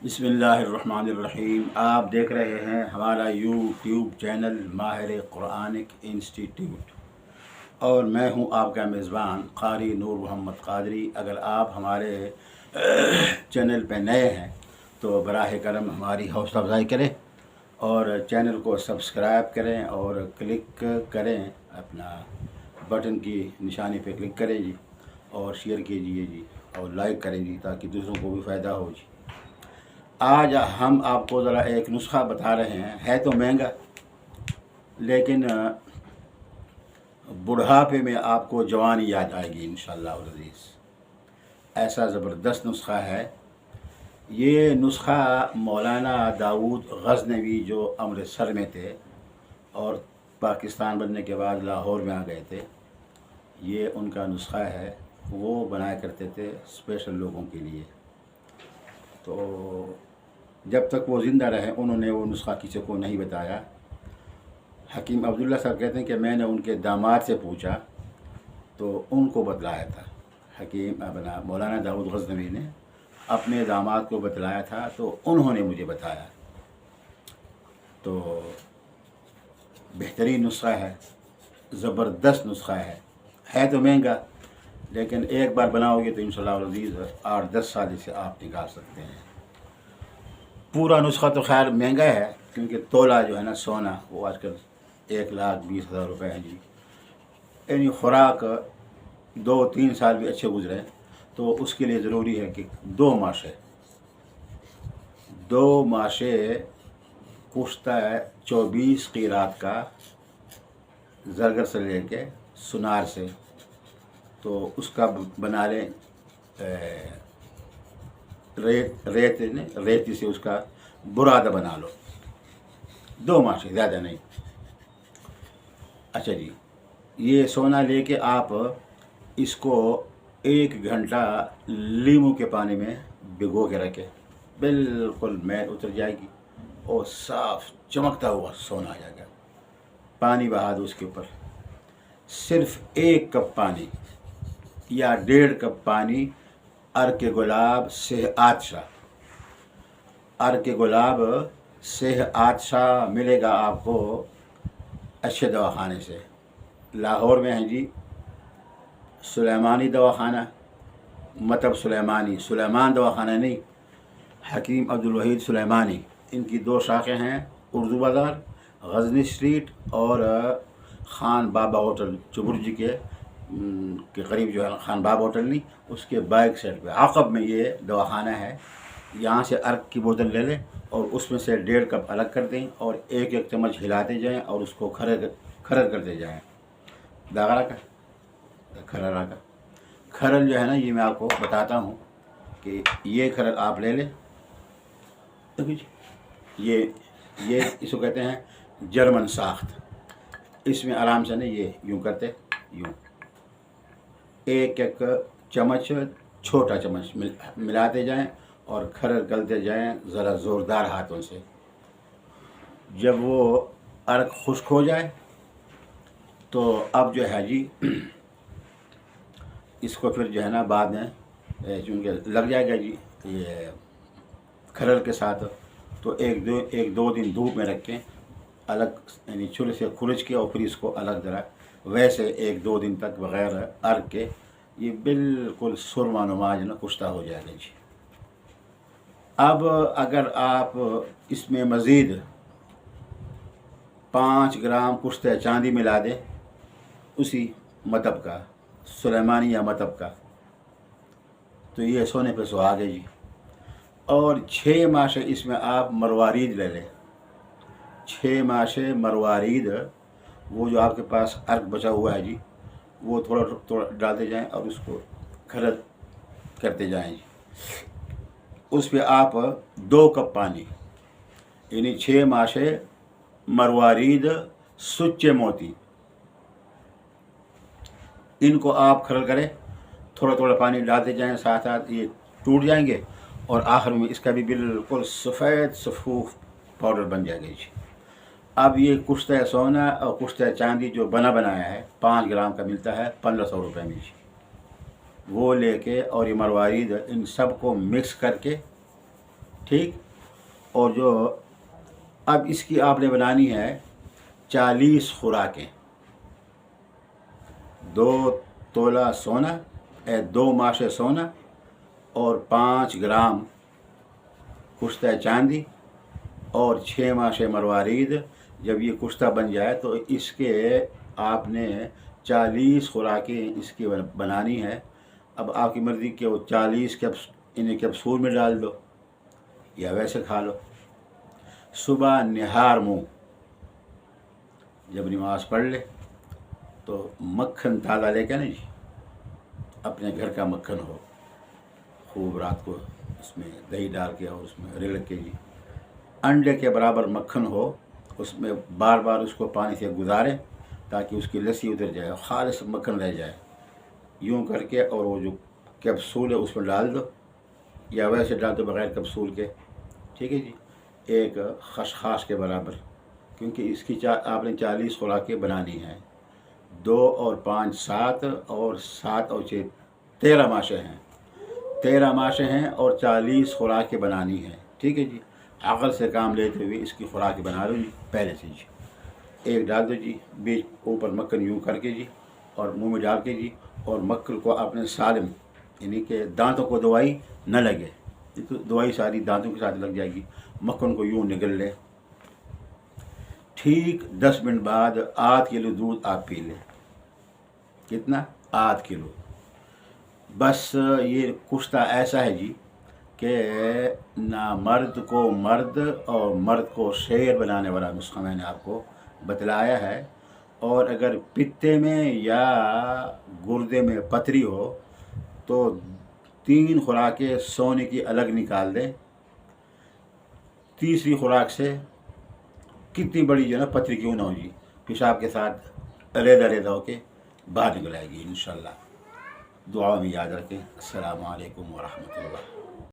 बिस्मिल्लाहिर्रहमानिर्रहीम। आप देख रहे हैं हमारा यूट्यूब चैनल माहिर कुरानिक इंस्टीट्यूट और मैं हूं आपका मेज़बान क़ारी नूर मोहम्मद क़ादरी। अगर आप हमारे चैनल पर नए हैं तो बराह करम हमारी हौसला अफजाई करें और चैनल को सब्सक्राइब करें और क्लिक करें, अपना बटन की निशानी पे क्लिक करें जी, और शेयर कीजिए जी, और लाइक करें जी, ताकि दूसरों को भी फ़ायदा हो जी। आज हम आपको ज़रा एक नुस्खा बता रहे हैं, है तो महंगा लेकिन बुढ़ापे में आपको जवानी याद आएगी इंशाअल्लाह अज़ीज़। ऐसा ज़बरदस्त नुस्खा है ये। नुस्खा मौलाना दाऊद गज़नवी जो अमृतसर में थे और पाकिस्तान बनने के बाद लाहौर में आ गए थे, ये उनका नुस्खा है। वो बनाया करते थे स्पेशल लोगों के लिए। तो जब तक वो ज़िंदा रहे उन्होंने वो नुस्खा किसी को नहीं बताया। हकीम अब्दुल्ला साहब कहते हैं कि मैंने उनके दामाद से पूछा तो उनको बतलाया था। हकीम अपना मौलाना दाऊद गज़नवी ने अपने दामाद को बतलाया था तो उन्होंने मुझे बताया। तो बेहतरीन नुस्खा है, ज़बरदस्त नुस्खा है तो महंगा, लेकिन एक बार बनाओगे तो इंशाअल्लाह अज़ीज़ 8-10 साल इसे आप निकाल सकते हैं। पूरा नुस्खा तो खैर महंगा है, क्योंकि तोला जो है ना सोना, वो आजकल 1,20,000 रुपये है जी। यानी खुराक 2-3 साल भी अच्छे गुजरे तो उसके लिए ज़रूरी है कि 2 माशे कुश्ता 24 क़ीरात का ज़रगर से लेके सुनार से, तो उसका बना लें रेती से उसका बुरादा बना लो। 2 माशे, ज़्यादा नहीं। अच्छा जी, ये सोना लेके आप इसको 1 घंटा लीमू के पानी में भिगो के रखें, बिल्कुल मैल उतर जाएगी और साफ चमकता हुआ सोना आ जाएगा। पानी बहा दो उसके ऊपर, सिर्फ 1 कप पानी या 1.5 कप पानी अर्क गुलाब सेह आतशा, अर्क गुलाब सेह आतशा मिलेगा आपको अच्छे दवाखाने से। लाहौर में है जी सुलेमानी दवाखाना, मतलब सुलेमान दवाखाना नहीं, हकीम अब्दुल वहीद सुलेमानी। इनकी 2 शाखें हैं, उर्दू बाज़ार गज़नी स्ट्रीट और खान बाबा होटल चुबुर्जी के करीब जो है, खान बाबा होटल नहीं, उसके बैक साइड पे आक़ब में ये दवाखाना है। यहाँ से अर्क की बोतल ले लें और उसमें से 1.5 कप अलग कर दें और 1-1 चम्मच हिलाते जाएं और उसको खरर करते जाएं। दागरा का खररा का खरल जो है ना, ये मैं आपको बताता हूँ कि ये खरल आप ले लें। ये इसको कहते हैं जर्मन साख्त। इसमें आराम से ना ये यूँ करते, यूँ 1-1 चम्मच, छोटा चम्मच मिलाते जाएं और खरर करते जाएं ज़रा ज़ोरदार हाथों से। जब वो अर्क खुश्क हो जाए तो अब जो है जी इसको फिर जो है ना बाद में चूँकि लग जाएगा जी ये खरल के साथ, तो 1-2 दिन धूप में रखें अलग, यानी चूल्हे से खुरच के, और फिर इसको अलग ज़रा वैसे 1-2 दिन तक बग़ैर अर्क के ये बिल्कुल सुरमा नुमाज ना कुश्ता हो जाएगा जी। अब अगर आप इसमें मज़ीद 5 ग्राम कुश्ता चांदी मिला दें, उसी मतब का, सुलेमानी या मतब का, तो ये सोने पे सुहागे जी। और 6 माशे इसमें आप मरवारीद ले लें, 6 माशे मरवारीद, वो जो आपके पास अर्क बचा हुआ है जी, वो थोड़ा थोड़ा डालते जाएं और उसको खरद करते जाएं जी। उस पर आप 2 कप पानी, यानी 6 माशे मरवारीद सुच्चे मोती, इनको आप खरल करें, थोड़ा थोड़ा पानी डालते जाएं, साथ साथ ये टूट जाएंगे और आखिर में इसका भी बिल्कुल सफ़ेद सफूफ पाउडर बन जाएगा जी। अब ये कुश्ता सोना और कुश्ता चांदी जो बनाया है 5 ग्राम का मिलता है 1500 रुपये में जी। वो लेके और ये मरवारीद इन सब को मिक्स करके ٹھیک. اور جو اب اس کی آپ نے بنانی ہے 40 خوراکیں. 2 تولہ سونا 2 ماشے سونا اور 5 گرام کشتہ چاندی اور 6 ماشے مروارید. جب یہ کشتہ بن جائے تو اس کے آپ نے 40 خوراکیں اس کی بنانی ہے. اب آپ کی مرضی کہ وہ 40 انہیں کیپسول میں ڈال دو یا ویسے کھا لو. صبح نہار منہ جب نماز پڑھ لے تو مکھن تازہ لے کے نا جی، اپنے گھر کا مکھن ہو، خوب رات کو اس میں دہی ڈال کے اور اس میں رگڑ کے جی انڈے کے برابر مکھن ہو، اس میں بار بار اس کو پانی سے گزاریں تاکہ اس کی لسی اتر جائے، خالص مکھن رہ جائے. یوں کر کے اور وہ جو کیپسول ہے اس میں ڈال دو یا ویسے ڈال دو بغیر کیپسول کے. ٹھیک ہے جی. ایک خشخاش کے برابر، کیونکہ اس کی آپ نے 40 خوراکیں بنانی ہیں. 2 اور 5 7 اور 7 اور 6 13 ماشے ہیں. 13 ماشے ہیں اور 40 خوراکیں بنانی ہیں. ٹھیک ہے جی. عقل سے کام لیتے ہوئے اس کی خوراک بنا لو جی پہلے سے جی. ایک ڈال دو جی، بیچ اوپر مکھن یوں کر کے جی اور منہ میں ڈال کے جی، اور مکھن کو اپنے سالم یعنی کہ دانتوں کو دوائی نہ لگے، دوائی ساری دانتوں کے ساتھ لگ جائے گی. مکھن کو یوں نگل لے. ٹھیک 10 منٹ بعد آدھ کلو دودھ آپ پی لیں. کتنا؟ آدھ کلو. بس یہ کشتہ ایسا ہے جی کہ نہ مرد کو مرد اور مرد کو شیر بنانے والا نسخہ میں نے آپ کو بتلایا ہے. اور اگر پتے میں یا گردے میں پتھری ہو تو 3 خوراکیں سونے کی الگ نکال دیں. تیسری خوراک سے کتنی بڑی جو ہے نا پتھری کیوں نہ ہو جی، پیشاب کے ساتھ علیحدہ ہو کے باہر نکل آئے گی انشاءاللہ. دعا میں یاد رکھیں. السلام علیکم ورحمۃ اللہ.